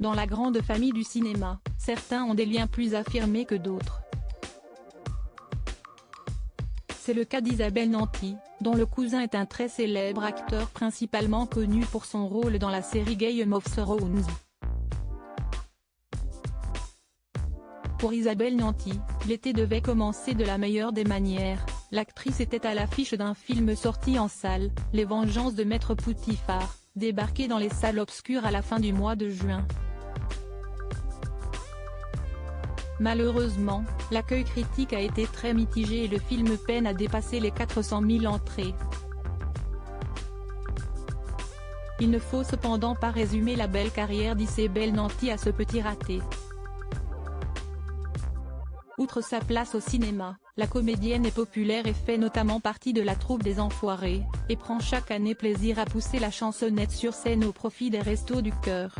Dans la grande famille du cinéma, certains ont des liens plus affirmés que d'autres. C'est le cas d'Isabelle Nanty, dont le cousin est un très célèbre acteur principalement connu pour son rôle dans la série Game of Thrones. Pour Isabelle Nanty, l'été devait commencer de la meilleure des manières. L'actrice était à l'affiche d'un film sorti en salle, Les Vengeances de Maître Poutifar, débarqué dans les salles obscures à la fin du mois de juin. Malheureusement, l'accueil critique a été très mitigé et le film peine à dépasser les 400 000 entrées. Il ne faut cependant pas résumer la belle carrière d'Isabelle Nanty à ce petit raté. Outre sa place au cinéma, la comédienne est populaire et fait notamment partie de la troupe des Enfoirés, et prend chaque année plaisir à pousser la chansonnette sur scène au profit des Restos du Cœur.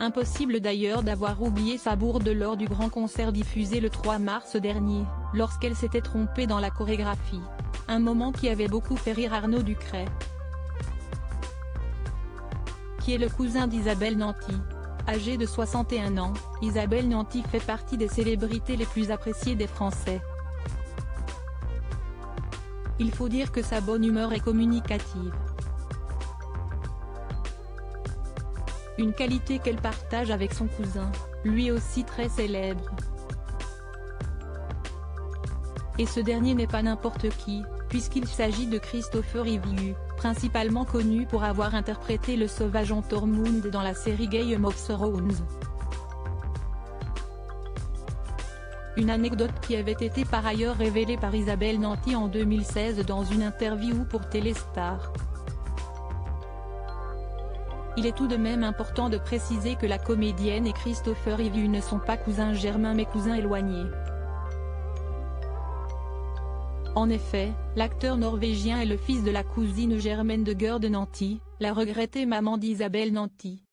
Impossible d'ailleurs d'avoir oublié sa bourde lors du grand concert diffusé le 3 mars dernier, lorsqu'elle s'était trompée dans la chorégraphie. Un moment qui avait beaucoup fait rire Arnaud Ducret, qui est le cousin d'Isabelle Nanty. Âgée de 61 ans, Isabelle Nanty fait partie des célébrités les plus appréciées des Français. Il faut dire que sa bonne humeur est communicative. Une qualité qu'elle partage avec son cousin, lui aussi très célèbre. Et ce dernier n'est pas n'importe qui, puisqu'il s'agit de Christopher Reeve, principalement connu pour avoir interprété le sauvage Tormund dans la série Game of Thrones. Une anecdote qui avait été par ailleurs révélée par Isabelle Nanty en 2016 dans une interview pour Téléstar. Il est tout de même important de préciser que la comédienne et Christopher Reeve ne sont pas cousins germains mais cousins éloignés. En effet, l'acteur norvégien est le fils de la cousine germaine de Gerd Nanty, la regrettée maman d'Isabelle Nanty.